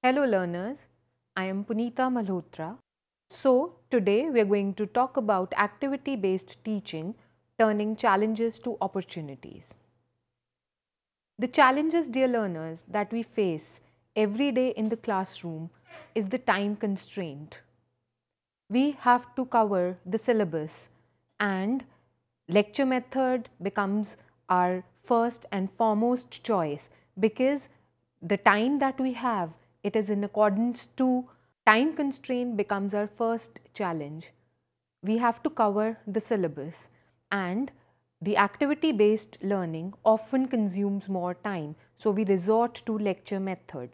Hello learners, I am Punita Malhotra. So today we are going to talk about activity-based teaching, turning challenges to opportunities. The challenges, dear learners, that we face every day in the classroom is the time constraint. We have to cover the syllabus and lecture method becomes our first and foremost choice because the time that we have, it is in accordance to time constraint becomes our first challenge. We have to cover the syllabus and the activity based learning often consumes more time, so we resort to lecture method.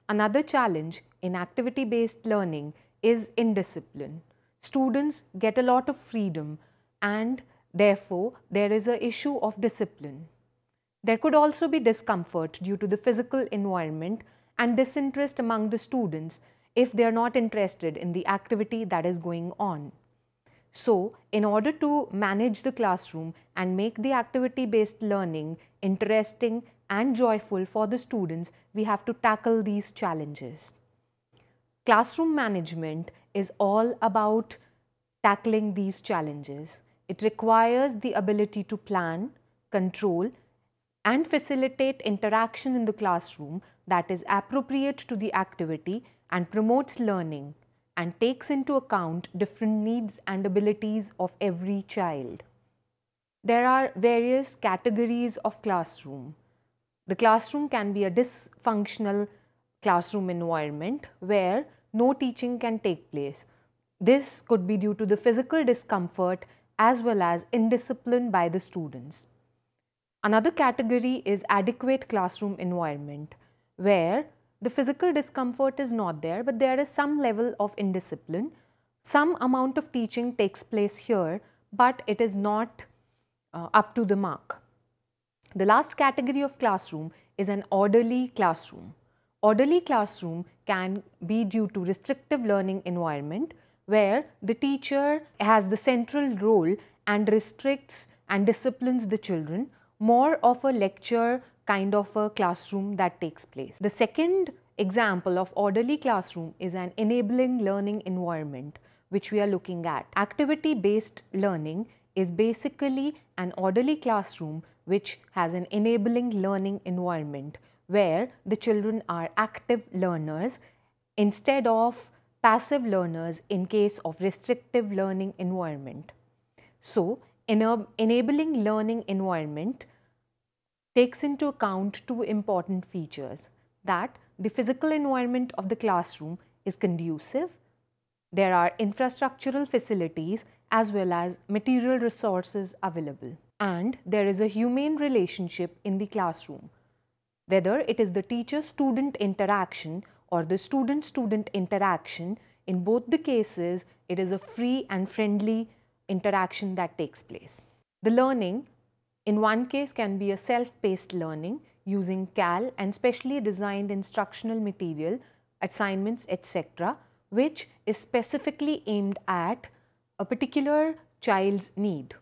Another challenge in activity based learning is indiscipline. Students get a lot of freedom and therefore there is an issue of discipline. There could also be discomfort due to the physical environment and disinterest among the students if they are not interested in the activity that is going on. So, in order to manage the classroom and make the activity-based learning interesting and joyful for the students, we have to tackle these challenges. Classroom management is all about tackling these challenges. It requires the ability to plan, control, and facilitate interaction in the classroom that is appropriate to the activity and promotes learning and takes into account different needs and abilities of every child. There are various categories of classroom. The classroom can be a dysfunctional classroom environment where no teaching can take place. This could be due to the physical discomfort as well as indiscipline by the students. Another category is adequate classroom environment where the physical discomfort is not there, but there is some level of indiscipline. Some amount of teaching takes place here, but it is not up to the mark. The last category of classroom is an orderly classroom. Orderly classroom can be due to restrictive learning environment where the teacher has the central role and restricts and disciplines the children, more of a lecture kind of a classroom that takes place. The second example of orderly classroom is an enabling learning environment, which we are looking at. Activity-based learning is basically an orderly classroom which has an enabling learning environment where the children are active learners instead of passive learners in case of restrictive learning environment. So, enabling learning environment takes into account two important features, that the physical environment of the classroom is conducive, there are infrastructural facilities as well as material resources available, and there is a humane relationship in the classroom. Whether it is the teacher-student interaction or the student-student interaction, in both the cases, it is a free and friendly interaction that takes place. The learning in one case can be a self-paced learning using CAL and specially designed instructional material, assignments, etc., which is specifically aimed at a particular child's need.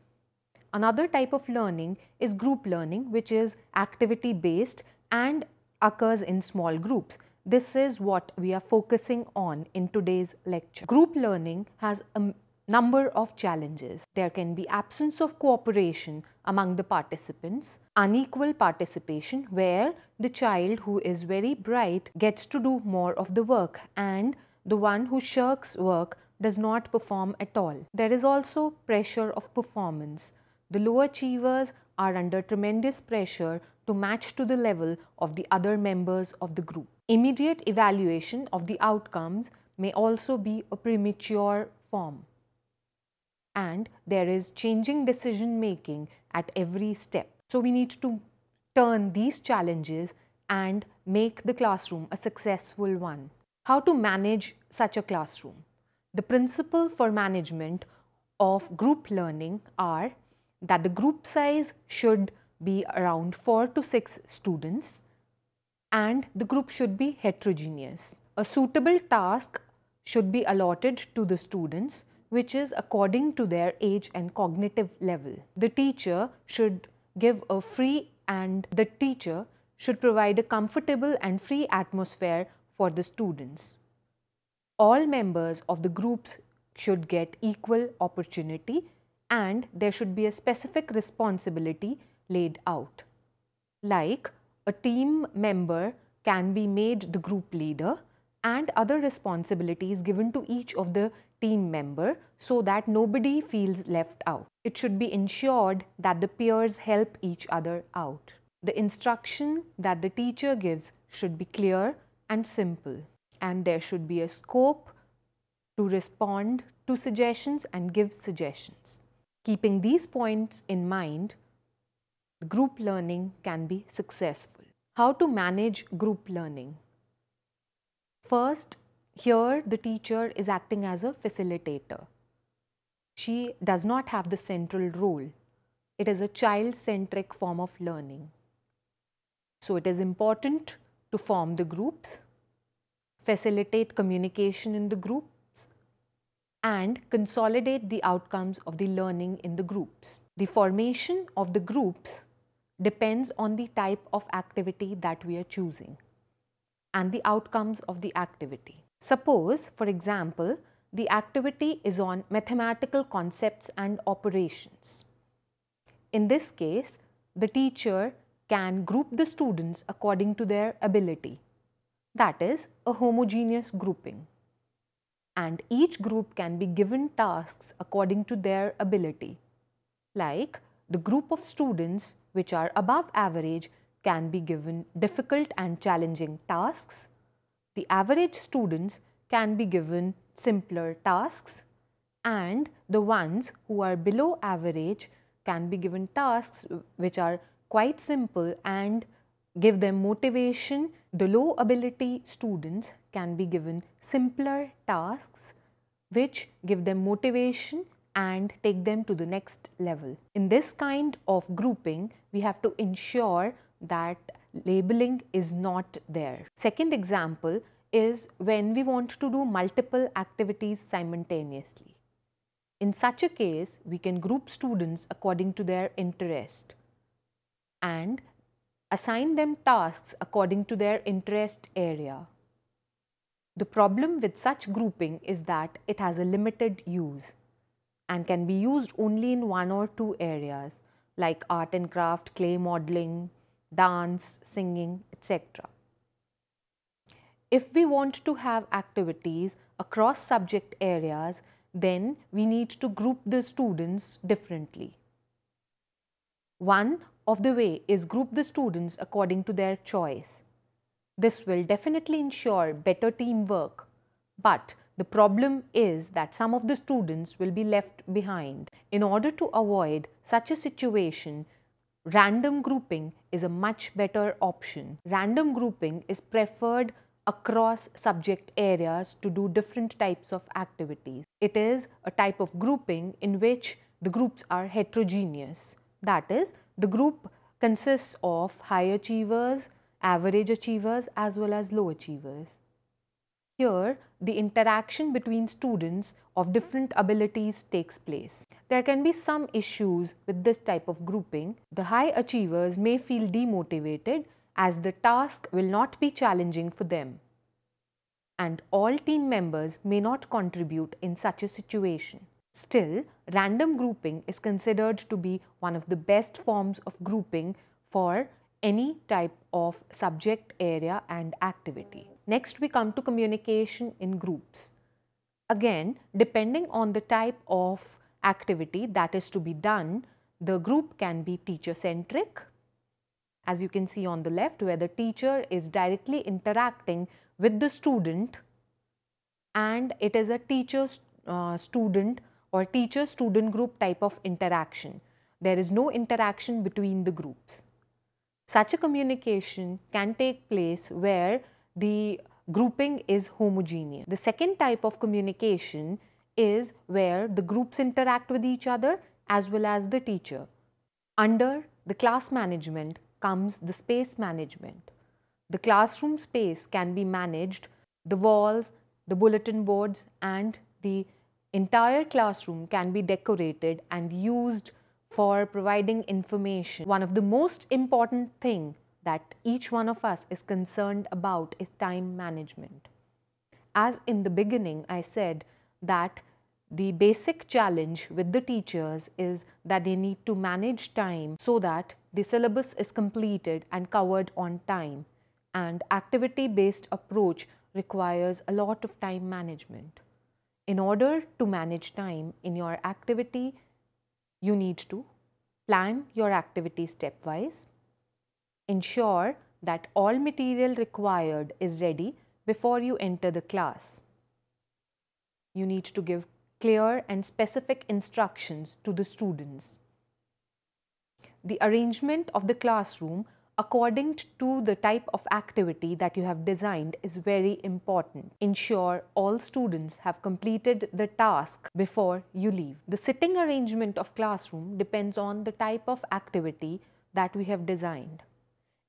Another type of learning is group learning, which is activity-based and occurs in small groups. This is what we are focusing on in today's lecture. Group learning has a number of challenges. There can be absence of cooperation among the participants, unequal participation where the child who is very bright gets to do more of the work and the one who shirks work does not perform at all. There is also pressure of performance. The low achievers are under tremendous pressure to match to the level of the other members of the group. Immediate evaluation of the outcomes may also be a premature form. And there is changing decision making at every step. So we need to turn these challenges and make the classroom a successful one. How to manage such a classroom? The principle for management of group learning are that the group size should be around 4 to 6 students and the group should be heterogeneous. A suitable task should be allotted to the students which is according to their age and cognitive level. The teacher should give a free and the teacher should provide a comfortable and free atmosphere for the students. All members of the groups should get equal opportunity and there should be a specific responsibility laid out. Like a team member can be made the group leader and other responsibilities given to each of the team member so that nobody feels left out. It should be ensured that the peers help each other out. The instruction that the teacher gives should be clear and simple, and there should be a scope to respond to suggestions and give suggestions. Keeping these points in mind, group learning can be successful. How to manage group learning? First, here the teacher is acting as a facilitator. She does not have the central role. It is a child-centric form of learning. So it is important to form the groups, facilitate communication in the groups, and consolidate the outcomes of the learning in the groups. The formation of the groups depends on the type of activity that we are choosing and the outcomes of the activity. Suppose, for example, the activity is on mathematical concepts and operations. In this case, the teacher can group the students according to their ability. That is a homogeneous grouping. And each group can be given tasks according to their ability. Like the group of students which are above average can be given difficult and challenging tasks. The average students can be given simpler tasks, and the ones who are below average can be given tasks which are quite simple and give them motivation. The low ability students can be given simpler tasks which give them motivation and take them to the next level. In this kind of grouping, we have to ensure that labeling is not there. Second example is when we want to do multiple activities simultaneously. In such a case, we can group students according to their interest and assign them tasks according to their interest area. The problem with such grouping is that it has a limited use and can be used only in one or two areas like art and craft, clay modeling, dance, singing, etc. If we want to have activities across subject areas, then we need to group the students differently. One of the way is group the students according to their choice. This will definitely ensure better teamwork, but the problem is that some of the students will be left behind. In order to avoid such a situation, random grouping is a much better option. Random grouping is preferred across subject areas to do different types of activities. It is a type of grouping in which the groups are heterogeneous. That is, the group consists of high achievers, average achievers as well as low achievers. Here, the interaction between students of different abilities takes place. There can be some issues with this type of grouping. The high achievers may feel demotivated as the task will not be challenging for them. And all team members may not contribute in such a situation. Still, random grouping is considered to be one of the best forms of grouping for any type of subject area and activity. Next, we come to communication in groups. Again, depending on the type of activity that is to be done, the group can be teacher-centric, as you can see on the left, where the teacher is directly interacting with the student and it is a teacher-student or teacher-student group type of interaction. There is no interaction between the groups. Such a communication can take place where the grouping is homogeneous. The second type of communication is where the groups interact with each other as well as the teacher. Under the class management comes the space management. The classroom space can be managed, the walls, the bulletin boards and the entire classroom can be decorated and used for providing information. One of the most important thing that each one of us is concerned about is time management. As in the beginning, I said that the basic challenge with the teachers is that they need to manage time so that the syllabus is completed and covered on time. And activity-based approach requires a lot of time management. In order to manage time in your activity, you need to plan your activity stepwise, ensure that all material required is ready before you enter the class. You need to give clear and specific instructions to the students. The arrangement of the classroom according to the type of activity that you have designed is very important. Ensure all students have completed the task before you leave. The sitting arrangement of classroom depends on the type of activity that we have designed.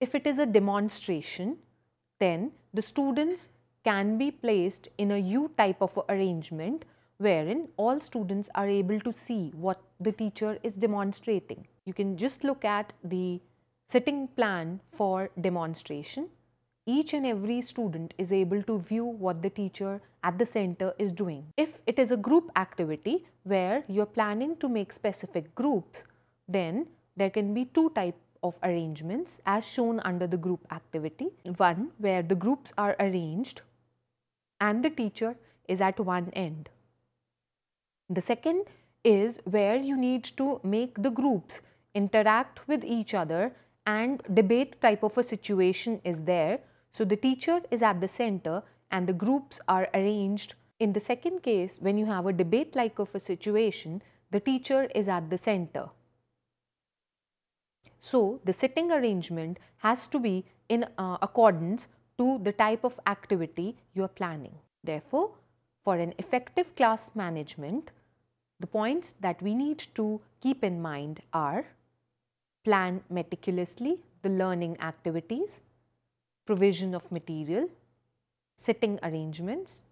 If it is a demonstration, then the students can be placed in a U type of arrangement wherein all students are able to see what the teacher is demonstrating. You can just look at the sitting plan for demonstration. Each and every student is able to view what the teacher at the center is doing. If it is a group activity where you are planning to make specific groups, then there can be two types of arrangements as shown under the group activity. One where the groups are arranged and the teacher is at one end. The second is where you need to make the groups interact with each other and debate type of a situation is there. So the teacher is at the center and the groups are arranged. In the second case, when you have a debate like of a situation, the teacher is at the center. So the sitting arrangement has to be in accordance to the type of activity you are planning. Therefore, for an effective class management, the points that we need to keep in mind are: plan meticulously the learning activities, provision of material, sitting arrangements,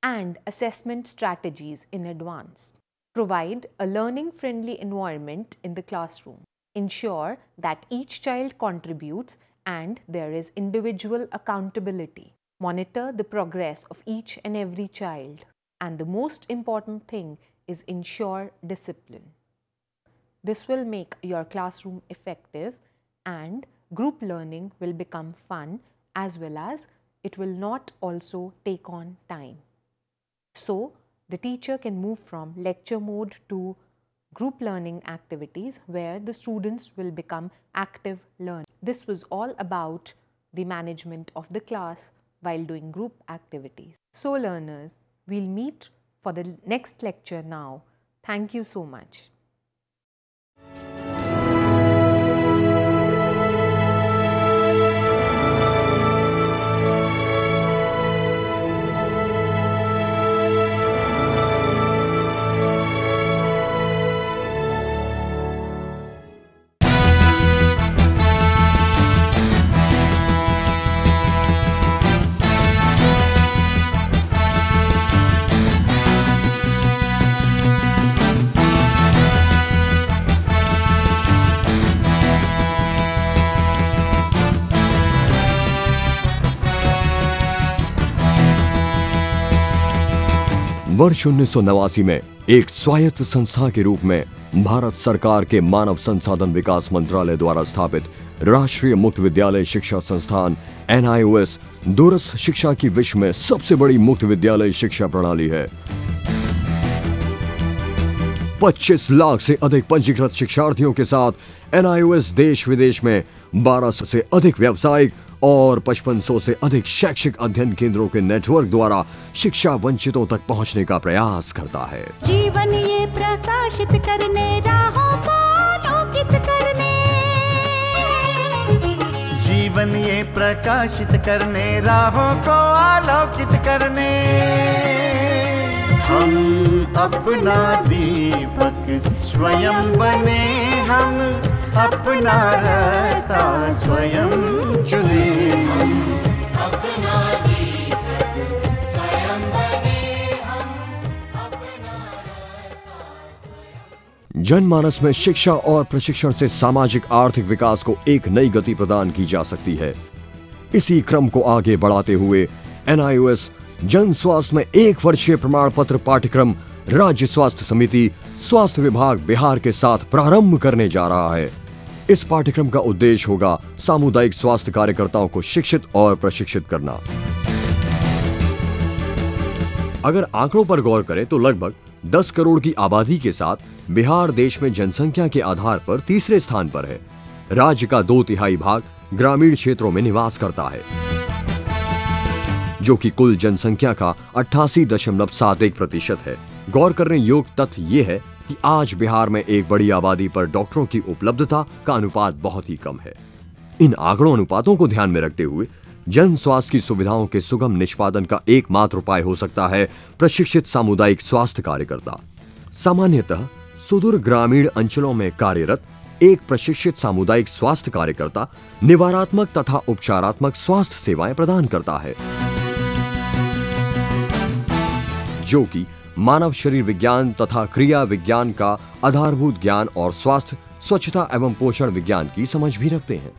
and assessment strategies in advance. Provide a learning-friendly environment in the classroom. Ensure that each child contributes and there is individual accountability. Monitor the progress of each and every child. And the most important thing is ensure discipline. This will make your classroom effective and group learning will become fun, as well as it will not also take on time. So, the teacher can move from lecture mode to group learning activities where the students will become active learners. This was all about the management of the class while doing group activities. So learners, we'll meet for the next lecture now. Thank you so much. वर्ष 1989 में एक स्वायत्त संस्था के रूप में भारत सरकार के मानव संसाधन विकास मंत्रालय द्वारा स्थापित राष्ट्रीय मुक्त विद्यालय शिक्षा संस्थान NIOS दूरस्थ शिक्षा की विश्व में सबसे बड़ी मुक्त विद्यालय शिक्षा प्रणाली है। 25 लाख से अधिक पंजीकृत शिक्षार्थियों के साथ NIOS देश विदेश में 1200 से अधिक व्यावसायिक और 5500 से अधिक शैक्षिक अध्ययन केंद्रों के नेटवर्क द्वारा शिक्षा वंचितों तक पहुंचने का प्रयास करता है। जीवन ये प्रकाशित करने, राहों को आलोकित करने, जीवन ये प्रकाशित करने, राहों को आलोकित करने, हम अपना दीपक स्वयं बने, हम अपना रास्ता स्वयं चुने, हम अपना दीपक स्वयं बने, हम अपना रास्ता स्वयं। जनमानस में शिक्षा और प्रशिक्षण से सामाजिक आर्थिक विकास को एक नई गति प्रदान की जा सकती है। इसी क्रम को आगे बढ़ाते हुए NIOS जन स्वास्थ्य में 1 वर्षीय प्रमाण पत्र पाठ्यक्रम राज्य स्वास्थ्य समिति स्वास्थ्य विभाग बिहार के साथ प्रारंभ करने जा रहा है। इस पाठ्यक्रम का उद्देश्य होगा सामुदायिक स्वास्थ्य कार्यकर्ताओं को शिक्षित और प्रशिक्षित करना। अगर आंकड़ों पर गौर करें तो लगभग 10 करोड़ की आबादी के साथ बिहार देश में जनसंख्या के आधार पर तीसरे स्थान पर है। राज्य का 2/3 भाग ग्रामीण क्षेत्रों में निवास करता है, जो कि कुल जनसंख्या का 88.71% है। गौर करने योग्य तथ्य ये है कि आज बिहार में एक बड़ी आबादी पर डॉक्टरों की उपलब्धता का अनुपात बहुत ही कम है। इन आंकड़ों अनुपातों को ध्यान में रखते हुए जन स्वास्थ्य की सुविधाओं के सुगम निष्पादन का एकमात्र उपाय हो सकता है प्रशिक्षित सामुदायिक स्वास्थ्य कार्यकर्ता। सामान्यतः सुदूर ग्रामीण अंचलों में कार्यरत एक प्रशिक्षित सामुदायिक स्वास्थ्य कार्यकर्ता निवारात्मक तथा उपचारात्मक स्वास्थ्य सेवाएं प्रदान करता है, जो कि मानव शरीर विज्ञान तथा क्रिया विज्ञान का आधारभूत ज्ञान और स्वास्थ्य, स्वच्छता एवं पोषण विज्ञान की समझ भी रखते हैं।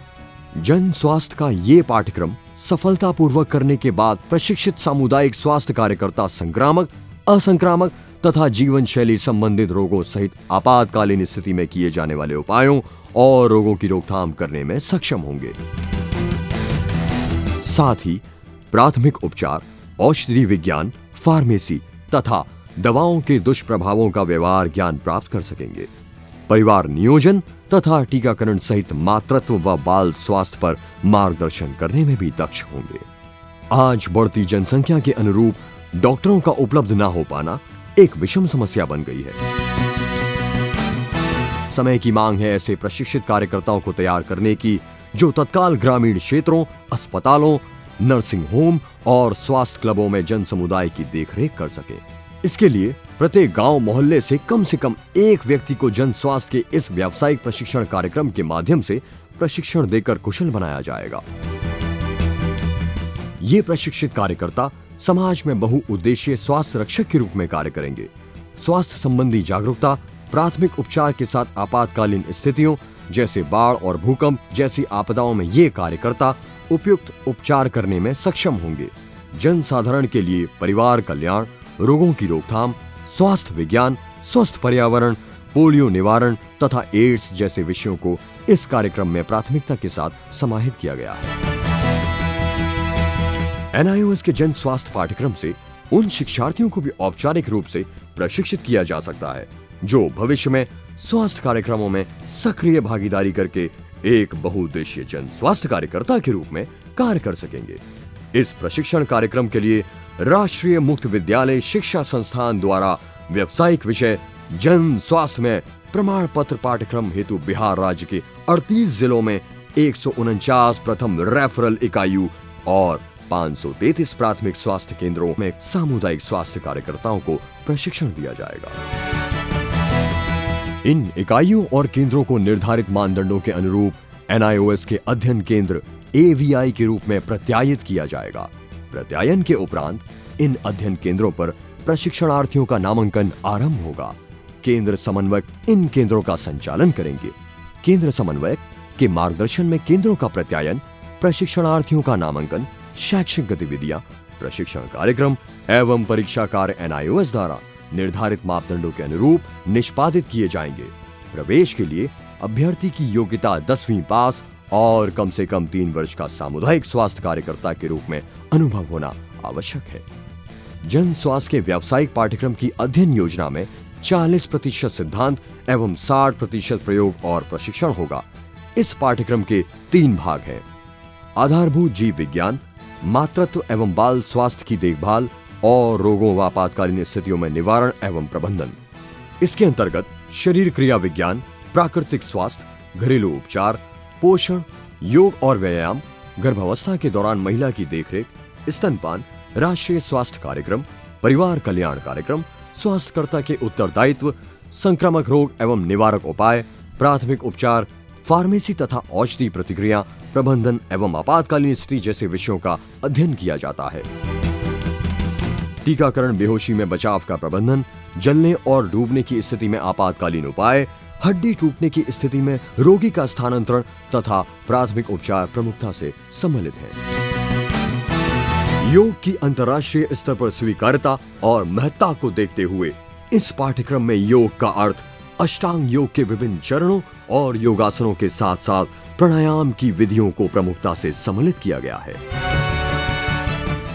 जन स्वास्थ्य का ये पाठ्यक्रम सफलतापूर्वक करने के बाद प्रशिक्षित सामुदायिक स्वास्थ्य कार्यकर्ता संक्रामक, असंक्रामक तथा जीवन शैली संबंधित रोगों सहित आपातकालीन स्थिति में किए जाने वाले उपायों और रोगों की रोकथाम करने में सक्षम होंगे। साथ ही प्राथमिक उपचार, औषधि विज्ञान, फार्मेसी तथा दवाओं के दुष्प्रभावों का व्यवहार ज्ञान प्राप्त कर सकेंगे। परिवार नियोजन तथा टीकाकरण सहित मातृत्व व बाल स्वास्थ्य पर मार्गदर्शन करने में भी दक्ष होंगे। आज बढ़ती जनसंख्या के अनुरूप डॉक्टरों का उपलब्ध न हो पाना एक विषम समस्या बन गई है। समय की मांग है ऐसे प्रशिक्षित कार्यकर्ताओं को तैयार करने की जो तत्काल ग्रामीण क्षेत्रों, अस्पतालों, नर्सिंग होम और स्वास्थ्य क्लबों में जन समुदाय की देखरेख कर सके। इसके लिए प्रत्येक गांव मोहल्ले से कम एक व्यक्ति को जन स्वास्थ्य के इस व्यावसायिक प्रशिक्षण कार्यक्रम के माध्यम से प्रशिक्षण देकर कुशल बनाया जाएगा। ये प्रशिक्षित कार्यकर्ता समाज में बहुउद्देशीय स्वास्थ्य रक्षक के रूप में कार्य करेंगे। स्वास्थ्य संबंधी जागरूकता, प्राथमिक उपचार के साथ आपातकालीन स्थितियों जैसे बाढ़ और भूकंप जैसी आपदाओं में ये कार्यकर्ता उपयुक्त उपचार करने में सक्षम होंगे। जन साधारण के लिए परिवार कल्याण, रोगों की रोकथाम, स्वास्थ्य विज्ञान, स्वस्थ पर्यावरण, पोलियो निवारण तथा एड्स जैसे विषयों को इस कार्यक्रम में प्राथमिकता के साथ समाहित किया गया है। NIOS के जन स्वास्थ्य पाठ्यक्रम से उन शिक्षार्थियों को भी औपचारिक रूप से प्रशिक्षित किया जा सकता है जो भविष्य में स्वास्थ्य कार्यक्रमों में सक्रिय भागीदारी करके एक बहुउद्देशीय जन स्वास्थ्य कार्यकर्ता के रूप में कार्य कर सकेंगे। इस प्रशिक्षण कार्यक्रम के लिए राष्ट्रीय मुक्त विद्यालय शिक्षा संस्थान द्वारा व्यावसायिक विषय जन स्वास्थ्य में प्रमाण पत्र पाठ्यक्रम हेतु बिहार राज्य के 38 जिलों में 149 प्रथम रेफरल इकाइयों और 533 प्राथमिक स्वास्थ्य केंद्रों में सामुदायिक स्वास्थ्य कार्यकर्ताओं को प्रशिक्षण दिया जाएगा। इन इकाइयों और केंद्रों को निर्धारित मानदंडों के अनुरूप NIOS के अध्ययन केंद्र AVI के रूप में प्रत्यायित किया जाएगा। प्रत्यायन के उपरांत इन अध्ययन केंद्रों पर प्रशिक्षणार्थियों का नामांकन आरंभ होगा। केंद्र समन्वयक इन केंद्रों का संचालन करेंगे। केंद्र समन्वयक के मार्गदर्शन में केंद्रों का प्रत्यायन, प्रशिक्षणार्थियों का नामांकन, शैक्षिक गतिविधियां, प्रशिक्षण कार्यक्रम एवं परीक्षा कार्य NIOS द्वारा निर्धारित मापदंडों के अनुरूप निष्पादित किए जाएंगे। प्रवेश के लिए अभ्यर्थी की योग्यता 10वीं पास और कम से कम 3 वर्ष का सामुदायिक स्वास्थ्य कार्यकर्ता के रूप में अनुभव होना आवश्यक है। जन स्वास्थ्य के व्यावसायिक पाठ्यक्रम की अध्ययन योजना में 40% सिद्धांत एवं 60% प्रयोग और प्रशिक्षण होगा। इस पाठ्यक्रम के 3 भाग हैं: आधारभूत जीव विज्ञान, मातृत्व एवं बाल स्वास्थ्य की देखभाल और रोगों व आपातकालीन स्थितियों में निवारण एवं प्रबंधन। इसके अंतर्गत शरीर क्रिया विज्ञान, प्राकृतिक स्वास्थ्य, घरेलू उपचार, पोषण, योग और व्यायाम, गर्भावस्था के दौरान महिला की देखरेख, स्तनपान, राष्ट्रीय स्वास्थ्य कार्यक्रम, परिवार कल्याण कार्यक्रम, स्वास्थ्यकर्ता के उत्तरदायित्व, संक्रामक रोग एवं निवारक उपाय, प्राथमिक उपचार, फार्मेसी तथा औषधि प्रतिक्रिया प्रबंधन एवं आपातकालीन स्थिति जैसे विषयों का अध्ययन किया जाता है। टीकाकरण, बेहोशी में बचाव का प्रबंधन, जलने और डूबने की स्थिति में आपातकालीन उपाय, हड्डी टूटने की स्थिति में रोगी का स्थानांतरण तथा प्राथमिक उपचार प्रमुखता से सम्मिलित है। योग की अंतर्राष्ट्रीय स्तर पर स्वीकार्यता और महत्ता को देखते हुए इस पाठ्यक्रम में योग का अर्थ अष्टांग योग के विभिन्न चरणों और योगासनों के साथ साथ प्राणायाम की विधियों को प्रमुखता से सम्मिलित किया गया है।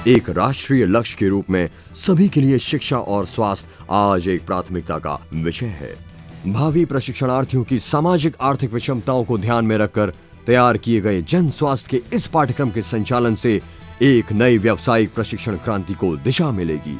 एक राष्ट्रीय लक्ष्य के रूप में सभी के लिए शिक्षा और स्वास्थ्य आज एक प्राथमिकता का विषय है। भावी प्रशिक्षणार्थियों की सामाजिक आर्थिक विषमताओं को ध्यान में रखकर तैयार किए गए जन स्वास्थ्य के इस पाठ्यक्रम के संचालन से एक नई व्यावसायिक प्रशिक्षण क्रांति को दिशा मिलेगी।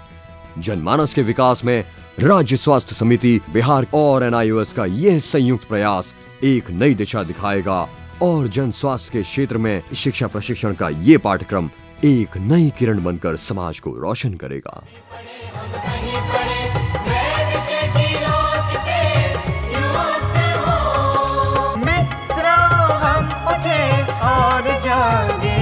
जनमानस के विकास में राज्य स्वास्थ्य समिति बिहार और NIOS का यह संयुक्त प्रयास एक नई दिशा दिखाएगा और जन स्वास्थ्य के क्षेत्र में शिक्षा प्रशिक्षण का ये पाठ्यक्रम एक नई किरण बनकर समाज को रोशन करेगा। मित्रों हम उठे और जागे,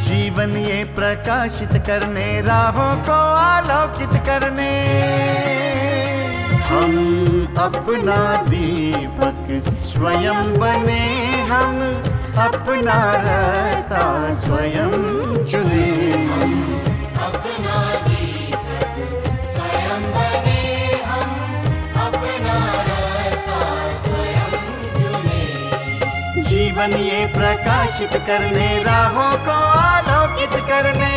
जीवन ये प्रकाशित करने, राहों को आलोकित करने, हम अपना दीपक स्वयं बने, हम अपना रास्ता स्वयं चुने। अपना दीपक स्वयं बने, हम अपना रास्ता स्वयं चुने। जीवन ये प्रकाशित करने, राहों को आलोकित करने।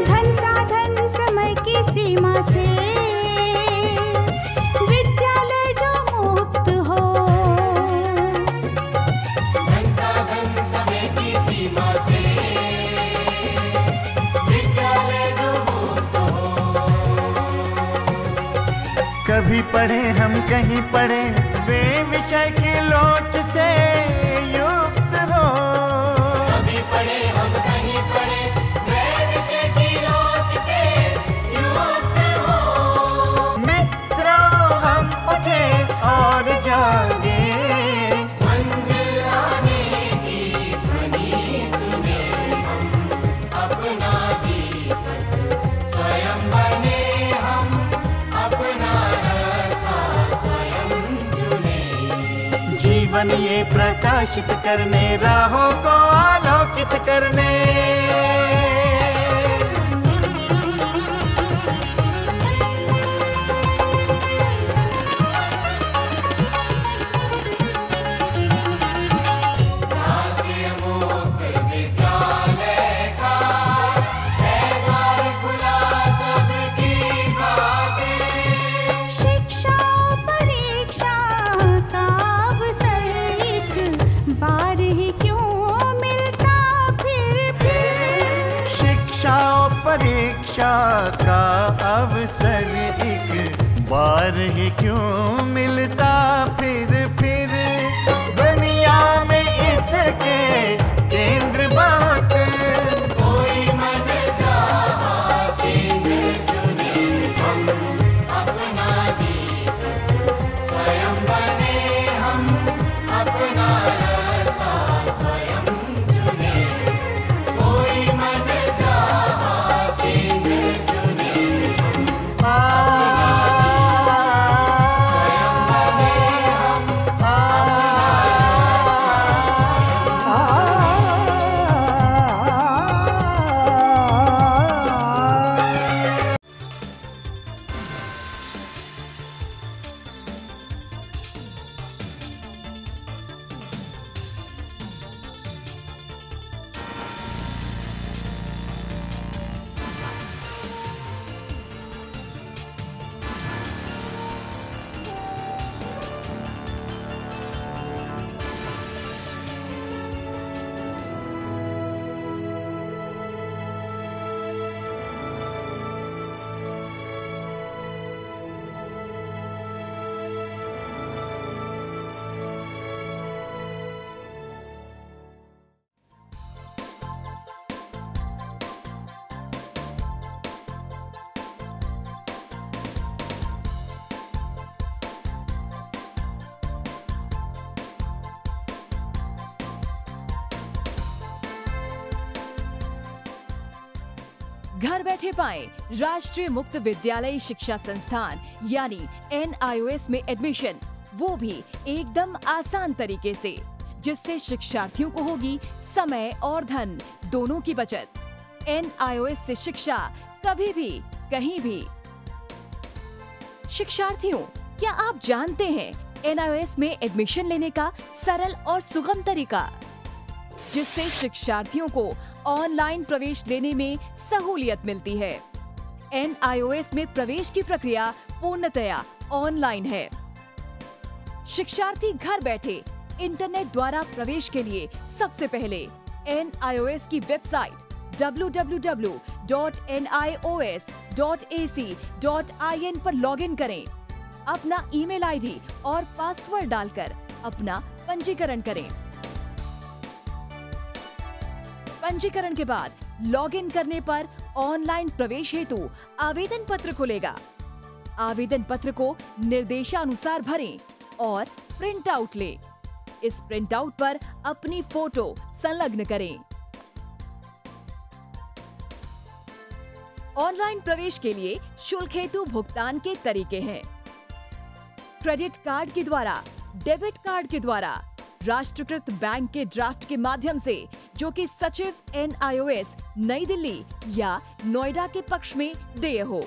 धन साधन समय की सीमा से विद्यालय जो मुक्त हो, धन साधन समय की सीमा से विद्यालय जो मुक्त हो। कभी पढ़े हम कहीं पढ़े, वे विषय की लोच से युक्त हो। कभी पढ़े हम कहीं पढ़े, वे विषय की लोच से युक्त हो। मित्रों हम उठे और जागे, मंजिल आने की ध्वनि सुने, हम अपना दीपक स्वयं बने, हम अपना रास्ता स्वयं चुने। जीवन ये प्रकाशित करने, राहों को आलोकित करने। राष्ट्रीय मुक्त विद्यालय का है द्वार खुला सबकी खातिर। शिक्षा परीक्षा का अवसर एक बार ही क्यों मिलता फिर। शिक्षा और परीक्षा का अवसर एक बार ही क्यों मिलता फिर दुनिया में इसके केंद्र बहुत। कोई मन चाहा केंद्र चुने, हम अपना जीत स्वयं बने, हम अपना रास्ता स्वयं चुने। कोई मन चाहा केंद्र चुने, घर बैठे पाएं राष्ट्रीय मुक्त विद्यालय शिक्षा संस्थान यानी NIOS में एडमिशन, वो भी एकदम आसान तरीके से, जिससे शिक्षार्थियों को होगी समय और धन दोनों की बचत। NIOS से शिक्षा कभी भी कहीं भी। शिक्षार्थियों, क्या आप जानते हैं NIOS में एडमिशन लेने का सरल और सुगम तरीका, जिससे शिक्षार्थियों को ऑनलाइन प्रवेश लेने में सहूलियत मिलती है। NIOS में प्रवेश की प्रक्रिया पूर्णतया ऑनलाइन है। शिक्षार्थी घर बैठे इंटरनेट द्वारा प्रवेश के लिए सबसे पहले NIOS की वेबसाइट www.nios.ac.in पर लॉगिन करें। अपना ईमेल आईडी और पासवर्ड डालकर अपना पंजीकरण करें। पंजीकरण के बाद लॉगिन करने पर ऑनलाइन प्रवेश हेतु आवेदन पत्र खुलेगा। आवेदन पत्र को निर्देशानुसार भरें और प्रिंट आउट लें। इस प्रिंट आउट पर अपनी फोटो संलग्न करें। ऑनलाइन प्रवेश के लिए शुल्क हेतु भुगतान के तरीके हैं: क्रेडिट कार्ड के द्वारा, डेबिट कार्ड के द्वारा, राष्ट्रीयकृत बैंक के ड्राफ्ट के माध्यम से, जो कि सचिव NIOS नई दिल्ली या नोएडा के पक्ष में देय हो।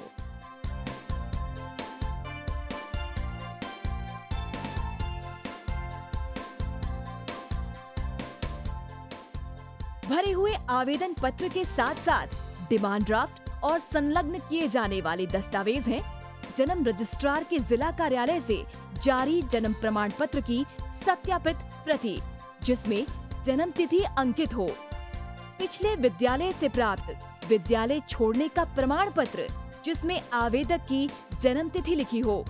भरे हुए आवेदन पत्र के साथ साथ डिमांड ड्राफ्ट और संलग्न किए जाने वाले दस्तावेज हैं: जन्म रजिस्ट्रार के जिला कार्यालय से जारी जन्म प्रमाण पत्र की सत्यापित प्रति, जिसमें जन्म तिथि अंकित हो, पिछले विद्यालय से प्राप्त विद्यालय छोड़ने का प्रमाण पत्र, जिसमें आवेदक की जन्म तिथि लिखी हो।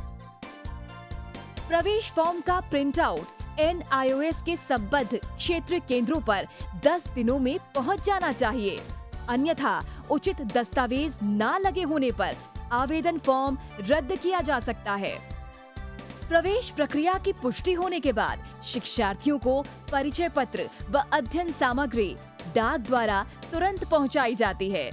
प्रवेश फॉर्म का प्रिंट आउट NIOS के संबद्ध क्षेत्रीय केंद्रों पर 10 दिनों में पहुंच जाना चाहिए, अन्यथा उचित दस्तावेज न लगे होने पर आवेदन फॉर्म रद्द किया जा सकता है। प्रवेश प्रक्रिया की पुष्टि होने के बाद शिक्षार्थियों को परिचय पत्र व अध्ययन सामग्री डाक द्वारा तुरंत पहुंचाई जाती है।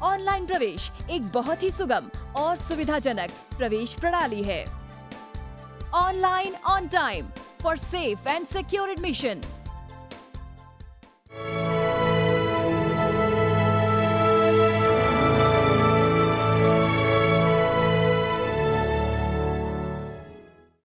ऑनलाइन प्रवेश एक बहुत ही सुगम और सुविधाजनक प्रवेश प्रणाली है। Online on time for safe and secure admission.